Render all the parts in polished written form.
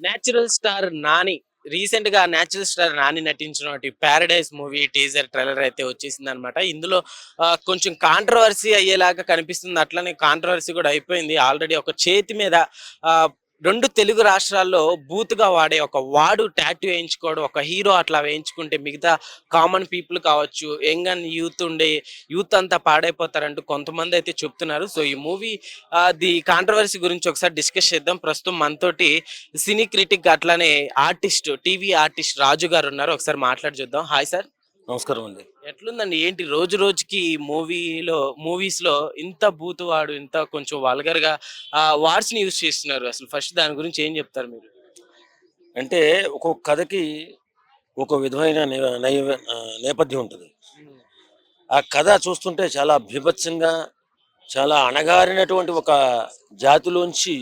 Natural star Nani recent గా natural star Nani నటించినటువంటి Paradise movie teaser trailer అయితే వచ్చేసింది అనమాట. ఇందులో కొంచెం కాంట్రవర్సీ అయ్యేలాగా కనిపిస్తుంది. అట్లనే కాంట్రవర్సీ కూడా అయిపోయింది. ఆల్రెడీ ఒక చేతి మీద ఆ, రెండు తెలుగు రాష్ట్రాల్లో బూత్గా వాడే ఒక వాడు టాటూ వేయించుకోవడం, ఒక హీరో అట్లా వేయించుకుంటే మిగతా కామన్ పీపుల్ కావచ్చు, యంగ్ అండ్ యూత్ అంతా పాడైపోతారంటూ కొంతమంది అయితే చెప్తున్నారు. సో ఈ మూవీ ది కాంట్రవర్సీ గురించి ఒకసారి డిస్కస్ చేద్దాం. ప్రస్తుతం మనతోటి సినీ క్రిటిక్ అట్లానే ఆర్టిస్ట్, టీవీ ఆర్టిస్ట్ రాజు గారు ఉన్నారు. ఒకసారి మాట్లాడి చూద్దాం. Hi sir. నమస్కారం అండి. ఎట్లుందండి? ఏంటి రోజు రోజుకి మూవీస్ లో ఇంత బూతువాడు, ఇంత కొంచెం వల్గర్ గా వర్డ్స్ ని యూజ్ చేస్తున్నారు. అసలు ఫస్ట్ దాని గురించి ఏం చెప్తారు మీరు? అంటే ఒక్కొక్క కథకి ఒక విధమైన నేపథ్యం ఉంటుంది. ఉమ్, ఆ కథ చూస్తుంటే చాలా బీభత్సంగా, చాలా అణగారినటువంటి ఒక జాతిలోంచి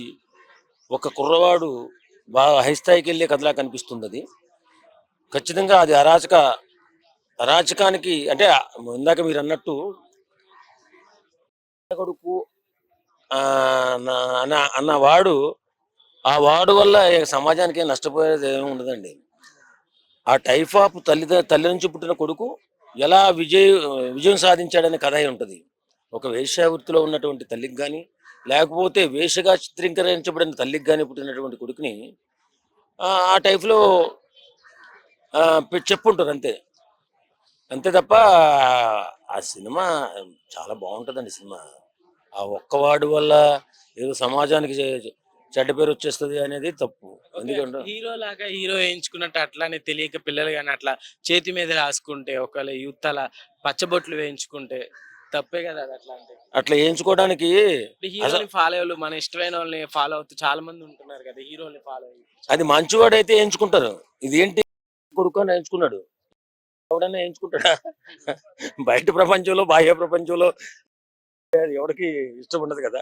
ఒక కుర్రవాడు బాగా హై స్థాయికి వెళ్ళే కథలా కనిపిస్తుంది అది. ఖచ్చితంగా అది అరాచకానికి అంటే ఇందాక మీరు అన్నట్టు కొడుకు అన్న వాడు ఆ వాడు వల్ల సమాజానికి ఏం నష్టపోయేది ఏమి ఉండదండి. ఆ టైప్ ఆఫ్ తల్లి నుంచి పుట్టిన కొడుకు ఎలా విజయం సాధించాడనే కథ అయి ఉంటుంది. ఒక వేశ్యావృత్తిలో ఉన్నటువంటి తల్లికి కానీ, లేకపోతే వేషగా చిత్రీకరించబడిన తల్లికి కానీ పుట్టినటువంటి కొడుకుని ఆ టైప్లో చెప్పుంటారు అంతే. అంతే తప్ప ఆ సినిమా చాలా బాగుంటుందండి సినిమా. ఆ ఒక్కవాడు వల్ల ఏదో సమాజానికి చెడ్డ పేరు వచ్చేస్తుంది అనేది తప్పు. ఎందుకంటే హీరో లాగా హీరో వేయించుకున్నట్టు అట్లానే తెలియక పిల్లలు కానీ అట్లా చేతి మీద రాసుకుంటే, ఒకవేళ యూత్ అలా పచ్చబొట్లు వేయించుకుంటే తప్పే కదా అది. అట్లా అంటే అట్లా వేయించుకోవడానికి అసలు హీరోని ఫాలో అయ్యే మన ఇష్టమైన వాళ్ళని ఫాలో అవుతూ చాలా మంది ఉంటున్నారు కదా, హీరోని ఫాలో అయ్యి. అది మంచివాడైతే ఎంచుకుంటారు. ఇదేంటి కొడుకు అని ఎంచుకున్నాడు, ఎవడన్నా ఎంచుకుంటాడా? బయట ప్రపంచంలో బాహ్య ప్రపంచంలో అది ఎవరికి ఇష్టం ఉండదు కదా,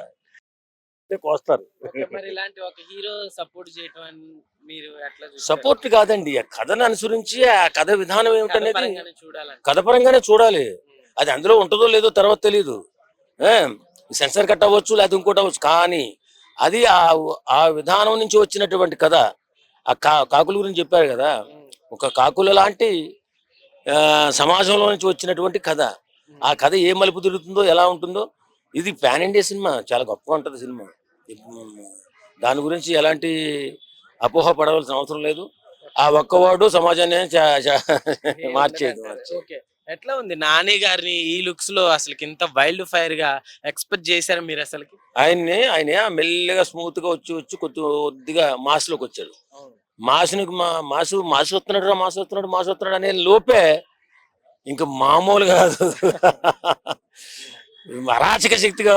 అంటే కోస్తారు. ఓకే. మరి ఇలాంటి ఒక హీరో సపోర్ట్ చేయటం అని మీరు ఎట్లా చూస్తారు? సపోర్ట్ కాదండి, ఆ కథను అనుసరించి ఆ కథ విధానం కథ ఏమిటనేది పరంగానే చూడాలంట. కథ పరంగానే చూడాలి. అది అందులో ఉంటుందో లేదో తర్వాత తెలియదు. సెన్సర్ కట్ అవ్వచ్చు, లేదా ఇంకోటి అవ్వచ్చు, కానీ అది ఆ విధానం నుంచి వచ్చినటువంటి కథ. ఆ కాకుల గురించి చెప్పారు కదా, ఉమ్, ఒక కాకుల లాంటి సమాజంలో నుంచి వచ్చినటువంటి కథ. ఉమ్. ఆ కథ ఏ మలుపు తిరుగుతుందో, ఎలా ఉంటుందో. ఇది పాన్ ఇండియా సినిమా, చాలా గొప్పగా ఉంటుంది సినిమా. ఉమ్, దాని గురించి ఎలాంటి అపోహ పడవలసిన అవసరం లేదు. ఆ ఒక్కవాడు సమాజాన్ని మార్చేది. ఓకే. ఎట్లా ఉంది నాని గారిని ఈ లుక్స్ లో? అసలు ఇంత వైల్డ్ ఫైర్ గా ఎక్స్పెక్ట్ చేశారు మీరు అసలుకి? ఆయన మెల్లిగా స్మూత్ గా వచ్చి వచ్చి కొద్దిగా మాస్ లోకి వచ్చాడు. అవును. మాసు వస్తున్నాడు రా, మాసు వస్తున్నాడు అనే లోపే ఇంకా మామూలు కాదు. అరాచక శక్తిగా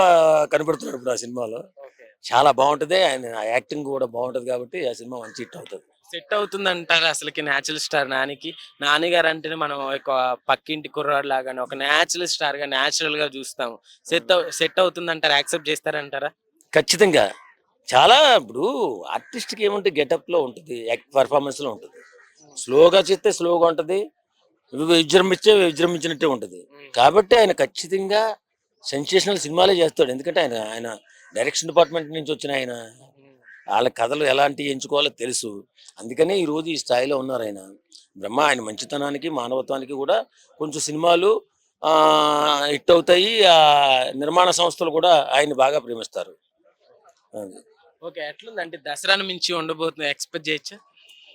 కనబడుతున్నాడు ఇప్పుడు ఆ సినిమాలో. ఓకే. చాలా బాగుంటది, ఆయన యాక్టింగ్ కూడా బాగుంటది కాబట్టి ఆ సినిమా మంచి హిట్ అవుతుంది. సెట్ అవుతుంది అంటారు అసలుకి నేచురల్ స్టార్ నానికి? నాని గారు అంటేనే మనం ఒక పక్కింటి కుర్రాడు లాగానే ఒక నేచురల్ స్టార్ గా నేచురల్ గా చూస్తాము. సెట్ అవుతుంది అంటారా? యాక్సెప్ట్ చేస్తారంటారా? ఖచ్చితంగా. చాలా ఇప్పుడు ఆర్టిస్ట్కి ఏముంటే గెటప్ లో ఉంటుంది, పర్ఫార్మెన్స్ లో ఉంటుంది. స్లోగా చేస్తే స్లోగా ఉంటది, విజృంభించినట్టే ఉంటది. కాబట్టి ఆయన ఖచ్చితంగా సెన్సేషనల్ సినిమాలే చేస్తాడు. ఎందుకంటే ఆయన ఆయన డైరెక్షన్ డిపార్ట్మెంట్ నుంచి వచ్చిన ఆయన, వాళ్ళ కథలు ఎలాంటి ఎంచుకోవాలో తెలుసు. అందుకనే ఈ రోజు ఈ స్థాయిలో ఉన్నారు ఆయన. ఆయన మంచితనానికి, మానవత్వానికి కూడా కొంచెం సినిమాలు హిట్ అవుతాయి. ఆ నిర్మాణ సంస్థలు కూడా ఆయన్ని బాగా ప్రేమిస్తారు. అది. ఓకే. ఎట్లుంది అంటే దసరాను మించి ఉండబోతుంది ఎక్స్పెక్ట్ చేయొచ్చా?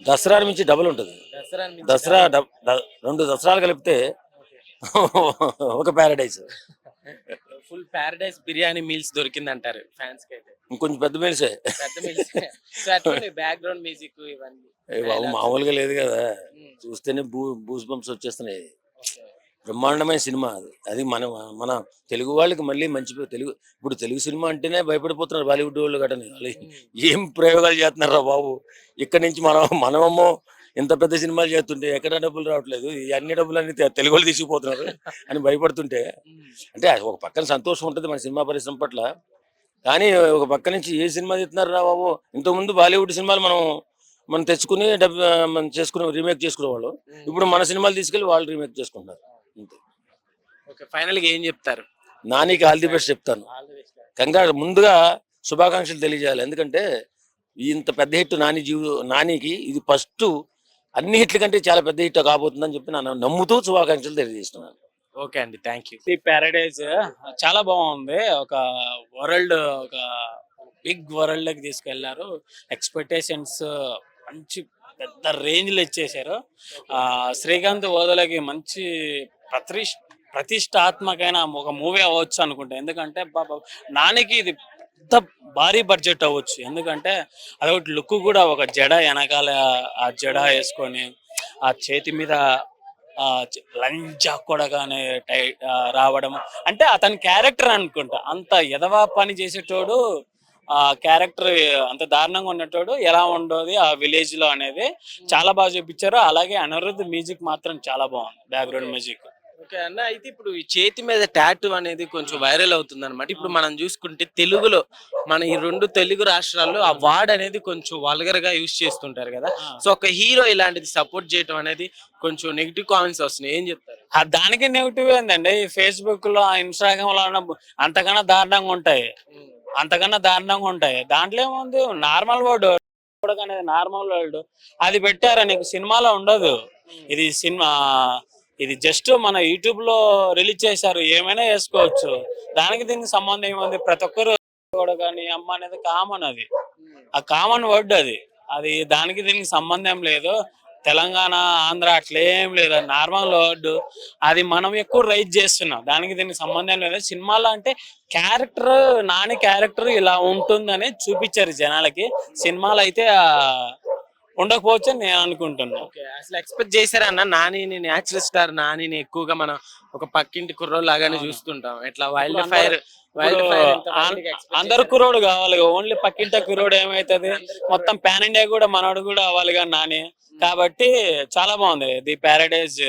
దసరా నుంచి డబుల్ ఉంటుంది. దసరాను మించి దసరా రెండు దసరాలు కలిపితే ఒక Paradise. Full Paradise biryani meals దొరికిందంటారు ఫ్యాన్స్ కి అయితే. ఇంకొంచెం పెద్ద మీల్సే. పెద్ద మీల్స్. సో అట్లుంది బ్యాక్గ్రౌండ్ మ్యూజిక్ ఇవన్నీ. బాబు డైలాగ్స్. మామూలుగా లేదు కదా, ఉమ్, చూస్తేనే బూస్ బంప్స్ వచ్చేస్తున్నాయి. ఓకే. బ్రహ్మాండమైన సినిమా అది. అది మన మన తెలుగు వాళ్ళకి మళ్ళీ మంచి తెలుగు. ఇప్పుడు తెలుగు సినిమా అంటేనే భయపడిపోతున్నారు బాలీవుడ్ వాళ్ళు గటని. వాళ్ళు ఉమ్, ఏం ప్రయోగాలు చేస్తున్నారా బాబు. ఇక్కడి నుంచి మనమేమో ఇంత పెద్ద సినిమాలు చేస్తుంటే ఎక్కడ డబ్బులు రావట్లేదు, ఈ అన్ని డబ్బులు అన్ని తెలుగు వాళ్ళు తీసుకుపోతున్నారు అని భయపడుతుంటే, ఉమ్, అంటే ఒక పక్కన సంతోషం ఉంటుంది మన సినిమా పరిశ్రమ పట్ల. కానీ ఒక పక్క నుంచి ఏ సినిమా తీస్తున్నారు రా బాబు. ఇంతకుముందు బాలీవుడ్ సినిమాలు మనం తెచ్చుకుని మనం చేసుకుని రీమేక్ చేసుకునేవాళ్ళు. ఉమ్. ఇప్పుడు మన సినిమాలు తీసుకెళ్ళి వాళ్ళు రీమేక్ చేసుకుంటున్నారు అంతే. ఓకే. ఫైనల్ గా ఏం చెప్తారు? నానికి ఆల్ ది బెస్ట్ చెప్తాను. All the best. కంగ్రాట్, ముందుగా శుభాకాంక్షలు తెలియజేయాలి. ఎందుకంటే ఇంత పెద్ద హిట్ నానికి ఇది ఫస్ట్ అన్ని హిట్ల కంటే చాలా పెద్ద హిట్ కాబోతుందని చెప్పి నేను నమ్ముతూ శుభాకాంక్షలు తెలియజేస్తున్నాను. ఓకే అండి, థ్యాంక్ యూ. ది ప్యారడైజ్ చాలా బాగుంది. ఒక వరల్డ్, ఒక బిగ్ వరల్డ్ కి తీసుకెళ్లారు. ఎక్స్పెక్టేషన్స్ మంచి పెద్ద రేంజ్ లో ఇచ్చేసారు. శ్రీకాంత్ ఓదలకి మంచి ప్రతిష్టాత్మకమైన ఒక మూవీ అవ్వచ్చు అనుకుంటా. ఎందుకంటే నానికి ఇది పెద్ద భారీ బడ్జెట్ అవ్వచ్చు. ఎందుకంటే అదొకటి లుక్ కూడా, ఒక జడ వెనకాల ఆ జడ వేసుకొని ఆ చేతి మీద లంజా కొడగానే రావడం అంటే అతని క్యారెక్టర్ అనుకుంటా. అంత ఎదవా పని చేసేటోడు, ఆ క్యారెక్టర్ అంత దారుణంగా ఉన్నటోడు ఎలా ఉండదు ఆ విలేజ్ లో అనేది చాలా బాగా చూపించారు. అలాగే అనిరుద్ధ్ మ్యూజిక్ మాత్రం చాలా బాగుంది, బ్యాక్గ్రౌండ్ మ్యూజిక్. ఓకే అన్న, అయితే ఇప్పుడు ఈ చేతి మీద టాటూ అనేది కొంచెం వైరల్ అవుతుంది అనమాట. ఇప్పుడు మనం చూసుకుంటే తెలుగులో మన ఈ 2 తెలుగు రాష్ట్రాల్లో ఆ వర్డ్ అనేది కొంచెం వల్గర్ గా యూజ్ చేస్తుంటారు కదా. సో ఒక హీరో ఇలాంటిది సపోర్ట్ చేయడం అనేది కొంచెం నెగిటివ్ కామెంట్స్ వస్తున్నాయి, ఏం చెప్తారు? దానికి నెగిటివ్ ఏందండి, ఈ ఫేస్బుక్ లో ఇన్స్టాగ్రామ్ లో అంతకన్నా దారుణంగా ఉంటాయి, అంతకన్నా దారుణంగా ఉంటాయి. దాంట్లో ఏముంది, నార్మల్ వర్డ్ అనేది నార్మల్ వర్డ్ అది పెట్టారా, నీకు సినిమాలో ఉండదు. ఇది సినిమా, ఇది జస్ట్ మన యూట్యూబ్ లో రిలీజ్ చేశారు, ఏమైనా వేసుకోవచ్చు. దానికి దీనికి సంబంధం ఏముంది? ప్రతి ఒక్కరు కూడా కానీ అమ్మ అనేది కామన్, అది ఆ కామన్ వర్డ్, అది దానికి దీనికి సంబంధం లేదు. తెలంగాణ, ఆంధ్ర అట్లేం లేదు, నార్మల్ వర్డ్. అది మనం ఎక్కువ రైజ్ చేస్తున్నాం, దానికి దీనికి సంబంధం లేదు. సినిమాలో అంటే క్యారెక్టర్, నాని క్యారెక్టర్ ఇలా ఉంటుందని చూపించారు జనాలకి. సినిమాలో అయితే ఉండకపోవచ్చు అని నేను అనుకుంటున్నా. అసలు ఎక్స్పెక్ట్ చేశారా అన్న, నానిని న్యాచురల్ స్టార్ నానిని ఎక్కువగా మనం ఒక పక్కింటి కుర్రోడు లాగానే చూస్తుంటాం. ఎట్లా వైల్డ్ ఫైర్ అందరు కుర్రోడు కావాలి, ఓన్లీ పక్కింట కుర్రోడు ఏమైతుంది, మొత్తం పాన్ ఇండియా కూడా మనోడు కూడా అవ్వాలి కానీ నాని. కాబట్టి చాలా బాగుంది ది ప్యారడైజ్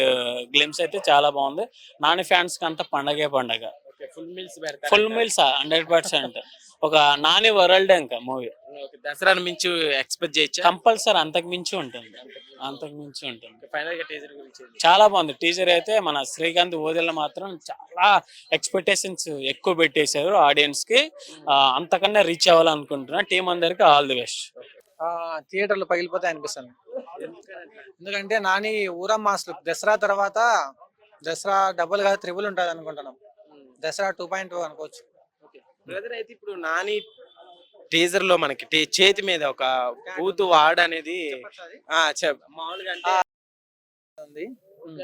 గ్లిమ్స్ అయితే చాలా బాగుంది. నాని ఫ్యాన్స్ కి అంతా పండగే పండగ, ఫుల్ మీల్స్ 100%. ఒక నాని వరల్డ్ ఇంకా మూవీ దసరా మించి ఎక్స్పెక్ట్ చేయొచ్చు, కంపల్సరీ అంతకు మించి ఉంటుంది, అంతకు మించి ఉంటుంది. చాలా బాగుంది టీజర్ అయితే. మన శ్రీకాంత్ ఓదెల మాత్రం చాలా ఎక్స్పెక్టేషన్స్ ఎక్కువ పెట్టేశారు ఆడియన్స్ కి. అంతకన్నా రీచ్ అవ్వాలనుకుంటున్నా. టీం అందరికి ఆల్ ది బెస్ట్. థియేటర్లు పగిలిపోతాయి అనిపిస్తుంది. ఎందుకంటే నాని ఊరం మాస్లు దసరా తర్వాత, దసరా డబుల్ కాదు ట్రిబుల్ ఉంటుంది అనుకుంటున్నాం. దసరా 2.0 అనుకోవచ్చు. బ్రదర్, అయితే ఇప్పుడు నాని టీజర్ లో మనకి చేతి మీద ఒక బూతు వాడ్ అనేది మామూలుగా అంటే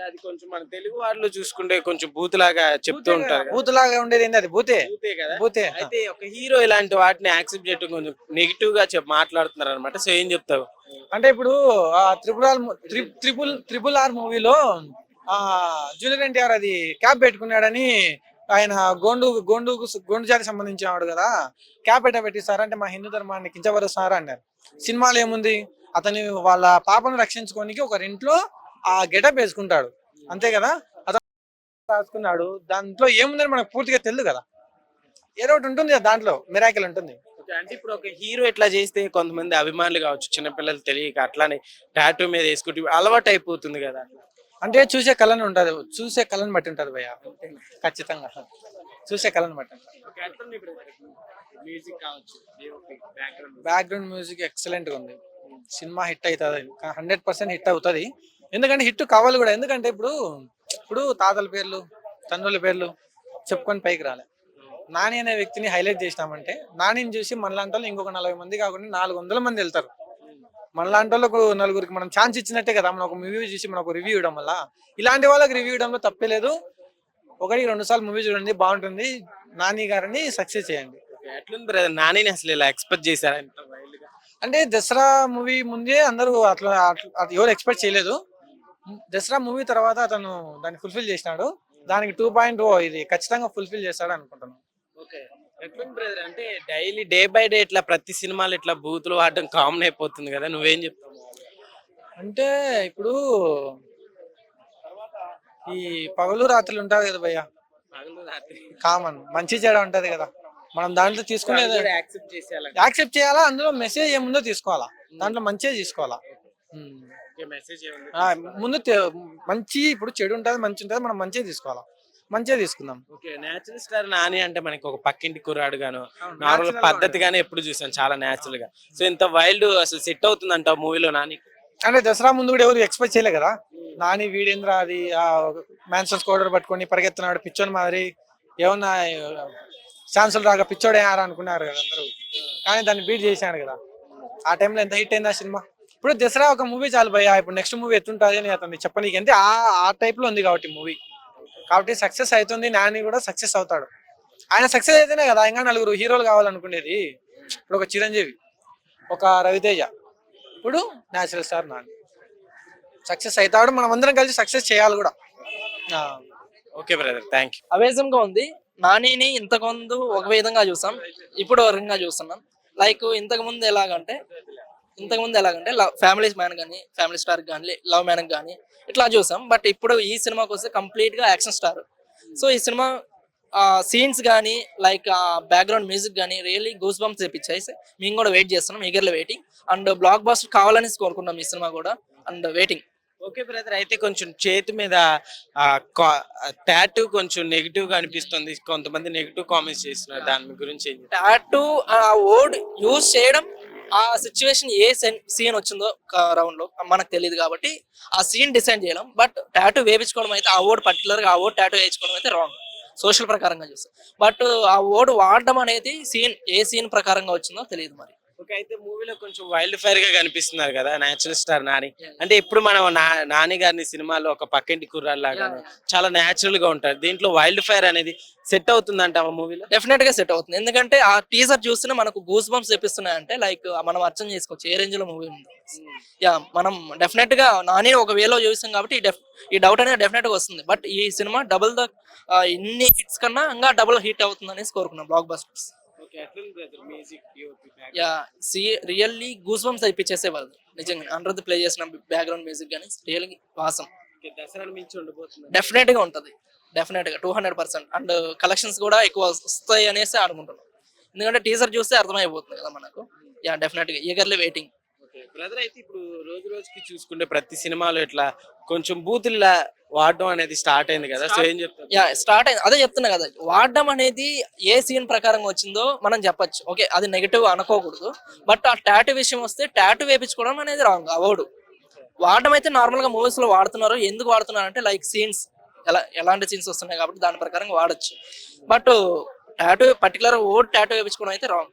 అది కొంచెం మన తెలుగు వాడిలో చూసుకుంటే కొంచెం బూత్ లాగా చెప్తూ ఉంటారు. బూత్ లాగా ఉండేది ఏంటి, అది బూతే కదా. బూతే. అయితే ఒక హీరో ఇలాంటి వాటిని యాక్సెప్ట్ చేయడం కొంచెం నెగిటివ్ గా మాట్లాడుతున్నారు అనమాట. సో ఏం చెప్తావు? అంటే ఇప్పుడు ట్రిపుల్ ఆర్ మూవీలో జూనియర్ ఎన్టీఆర్ అది క్యాప్ పెట్టుకున్నాడని, ఆయన గోండు జాతికి సంబంధించినవాడు కదా, క్యాప్ పెట్టిస్తారంటే మా హిందూ ధర్మాన్ని కించపరుస్తారా అన్నారు. సినిమాలో ఏముంది, అతని వాళ్ళ పాపను రక్షించుకోనికి ఒక ఇంట్లో ఆ గెటప్ వేసుకుంటాడు, అంతే కదా. అతను రాసుకున్నాడు, దాంట్లో ఏముందని మనకు పూర్తిగా తెలియదు కదా. ఏదో ఒకటి ఉంటుంది కదా, దాంట్లో మిరాకిల్ ఉంటుంది. అంటే ఇప్పుడు ఒక హీరో ఎట్లా చేస్తే కొంతమంది అభిమానులు కావచ్చు, చిన్నపిల్లలు తెలియక అట్లానే టాటూ మీద వేసుకుంటే అలవాటు అయిపోతుంది కదా. అంటే చూసే కళని ఉంటది, చూసే కళని బట్టి ఉంటది భయ్య, ఖచ్చితంగా చూసే కళని బట్టి. బ్యాక్గ్రౌండ్ మ్యూజిక్ ఎక్సలెంట్ గా ఉంది. సినిమా హిట్ అవుతుంది, 100% హిట్ అవుతుంది. ఎందుకంటే హిట్ కావాలి కూడా. ఎందుకంటే ఇప్పుడు తాతల పేర్లు, తండ్రుల పేర్లు చెప్పుకొని పైకి రాలే. నాని అనే వ్యక్తిని హైలైట్ చేసినామంటే, నానిని చూసి మనలాంటి వాళ్ళు ఇంకొక 40 మంది కాకుండా 400 మంది వెళ్తారు. మనలాంటి వాళ్ళకు నలుగురికి మనం ఛాన్స్ ఇచ్చినట్టే కదా. మనం ఒక మూవీ చూసి మనం ఒక రివ్యూ ఇవ్వడం వల్ల, ఇలాంటి వాళ్ళకి రివ్యూ ఇవ్వడంలో తప్పే లేదు. 1-2 సార్లు మూవీ చూడండి, బాగుంటుంది. నాని గారిని సక్సెస్ చేయండి. ఎట్లుంది బ్రదర్, నానిని అసలు ఇలా ఎక్స్పెక్ట్ చేశారా? అంటే దసరా మూవీ ముందే అందరూ అట్లా ఎవరు ఎక్స్పెక్ట్ చేయలేదు. దసరా మూవీ తర్వాత అతను దాన్ని ఫుల్ఫిల్ చేసినాడు. దానికి 2.0 ఇది ఖచ్చితంగా ఫుల్ఫిల్ చేస్తాడు అనుకుంటున్నాను. ఎట్లుంది బ్రదర్, అంటే డైలీ డే బై డే ఇట్లా ప్రతి సినిమాలు ఇట్లా బూతులు వాడడం కామన్ అయిపోతుంది కదా, నువ్వేం చెప్తావు? అంటే ఇప్పుడు ఈ పగలు రాత్రులు ఉంటారు కదా భయ్య, కామన్ మంచి చెడ ఉంటది కదా. మనం దాంట్లో తీసుకునేది యాక్సెప్ట్ చేయాలా, అందులో మెసేజ్ ఏముందో తీసుకోవాలా, దాంట్లో మంచిగా తీసుకోవాలా. ముందు మంచి, ఇప్పుడు చెడు ఉంటుంది మంచి ఉంటుంది, మనం మంచిగా తీసుకోవాలా. మంచిగా తీసుకుందాం. ఓకే. నేచురల్ స్టార్ నాని అంటే మనకి ఒక పక్కింటి కుర్రాడు గాను అవును, నార్మల్ natural గా పద్ధతిగానే ఎప్పుడు చూసాను చాలా నేచురల్ గా. సో ఇంత వైల్డ్ అసలు సెట్ అవుతుందంట మూవీలో నాని. అంటే దసరా ముందు కూడా ఎవరు ఎక్స్పెక్ట్ చేయలే కదా, నాని వీడేంద్ర అది ఆ మ్యాన్సన్ స్కోడర్ పట్టుకొని పరిగెత్తున్నాడు పిచ్చోని మాదిరి, ఏమన్నా ఛాన్సులు రాగా పిచ్చోడే ఆరా అనుకున్నారు కదా అందరూ, కానీ దాన్ని బీట్ చేశాడు కదా. ఆ టైంలో ఎంత హిట్ అయింది ఆ సినిమా. ఇప్పుడు దసరా ఒక మూవీ చాలు భయ్యా, ఇప్పుడు నెక్స్ట్ మూవీ ఎట్లుంటుంది అని అతన్ని చెప్పనీకి, అంటే ఆ టైప్ లో ఉంది కాబట్టి మూవీ, కాబట్టి సక్సెస్ అవుతుంది. నాని కూడా సక్సెస్ అవుతాడు. ఆయన సక్సెస్ అయితేనే కదా ఇంకా నలుగురు హీరోలు కావాలనుకునేది. ఇప్పుడు ఒక చిరంజీవి, ఒక రవితేజ, ఇప్పుడు నేచురల్ స్టార్ నాని సక్సెస్ అవుతాడు. మనం అందరం కలిసి సక్సెస్ చేయాలి కూడా. ఆ, ఓకే బ్రదర్, థ్యాంక్ యూ. అవేజం గా ఉంది. నానిని ఇంతకు ముందు ఒక విధంగా చూసాం, ఇప్పుడు ఒక విధంగా చూస్తున్నాం. లైక్ ఇంతకు ముందు ఎలాగంటే ఫ్యామిలీ మ్యాన్ కానీ, ఫ్యామిలీ స్టార్ కానీ, లవ్ మ్యాన్ కానీ ఇట్లా చూసాం. బట్ ఇప్పుడు ఈ సినిమాకి వస్తే కంప్లీట్ గా యాక్షన్ స్టార్. సో ఈ సినిమా సీన్స్ కానీ, లైక్ బ్యాక్గ్రౌండ్ మ్యూజిక్ కానీ రియల్లీ గూస్ బంప్స్ తెప్పించాయి. మేము కూడా వెయిట్ చేస్తున్నాం, eagerly waiting. And blockbuster కావాలని కోరుకున్నాం ఈ సినిమా కూడా, అండ్ వెయిటింగ్. ఓకే బ్రదర్, అయితే కొంచెం చేతి మీద టాటూ కొంచెం నెగిటివ్ గా అనిపిస్తుంది, కొంతమంది నెగిటివ్ కామెంట్స్ చేస్తున్నారు, దాని గురించి ఏం చెప్తారు? టాటూ ఆ వర్డ్ యూజ్ చేయడం, ఆ సిచ్యువేషన్ ఏ సీన్ వచ్చిందో రౌండ్ లో మనకు తెలియదు కాబట్టి ఆ సీన్ డిసైడ్ చేయడం. బట్ టాటూ వేయించుకోవడం అయితే, ఆ వర్డ్ పర్టికులర్ గా ఆ వర్డ్ టాటూ వేయించుకోవడం అయితే రాంగ్, సోషల్ ప్రకారంగా చూస్తాం. బట్ ఆ వర్డ్ వాడడం అనేది ఏ సీన్ ప్రకారంగా వచ్చిందో తెలియదు మరి. ఓకే, అయితే మూవీలో కొంచెం వైల్డ్ ఫైర్ గా కనిపిస్తున్నారు కదా నేచురల్ స్టార్ నాని. అంటే ఇప్పుడు మనం నాని గారిని సినిమాలో ఒక పక్కింటి కుర్రాళ్ళలాగా చాలా నేచురల్ గా ఉంటారు, దీంట్లో వైల్డ్ ఫైర్ అనేది సెట్ అవుతుందంట ఆ మూవీలో. డెఫినెట్ గా సెట్ అవుతుంది, ఎందుకంటే ఆ టీజర్ చూస్తేనే మనకు గూస్ బంప్స్ తెప్పిస్తున్నాయి. అంటే లైక్ మనం అర్థం చేసుకోవచ్చు ఏ రేంజ్ లో మూవీ ఉంది. మనం డెఫినెట్ గా నాని ఒక వేలో చూస్తాం కాబట్టి ఈ డౌట్ అనేది డెఫినెట్ గా వస్తుంది. బట్ ఈ సినిమా డబుల్ ద ఇన్ని హిట్స్ కన్నా ఇంకా డబుల్ హిట్ అవుతుంది అనేసి కోరుకున్నాం blockbusters. Really goose bumps అయిపించేసే వాళ్ళు నిజంగా. అండర్ ది ప్లే చేసిన బ్యాక్గ్రౌండ్ మ్యూజిక్ కానీ రియల్లీ వాసం. దసరా మించి ఉండబోతుంది డెఫినెట్ గా ఉంటది, డెఫినెట్ గా 200%. అండ్ కలెక్షన్స్ కూడా ఎక్కువ వస్తాయి అనేసి అనుకుంటున్నాం, ఎందుకంటే టీజర్ చూస్తే అర్థమైపోతుంది కదా మనకు. డెఫినెట్ గా ఈగర్లీ వెయిటింగ్. బ్రదర్, అయితే ఇప్పుడు రోజు రోజుకి చూసుకుంటే ప్రతి సినిమాలో ఇట్లా కొంచెం బూతుల్లా వాడడం అనేది స్టార్ట్ అయింది కదా, సో ఏం చెప్తారు? స్టార్ట్ అయింది, అదే చెప్తున్నా కదా. వాడడం అనేది ఏ సీన్ ప్రకారంగా వచ్చిందో మనం చెప్పొచ్చు, ఓకే అది నెగిటివ్ అనుకోకూడదు. బట్ ఆ టాటూ విషయం వస్తే టాటూ వేయించుకోవడం అనేది రాంగ్, అవార్డు. వాడడం అయితే నార్మల్ గా మూవీస్ లో వాడుతున్నారు. ఎందుకు వాడుతున్నారు అంటే లైక్ సీన్స్ ఎలాంటి సీన్స్ వస్తున్నాయి కాబట్టి దాని ప్రకారంగా వాడచ్చు. But tattoo particular word tattoo వేయించుకోవడం అయితే రాంగ్.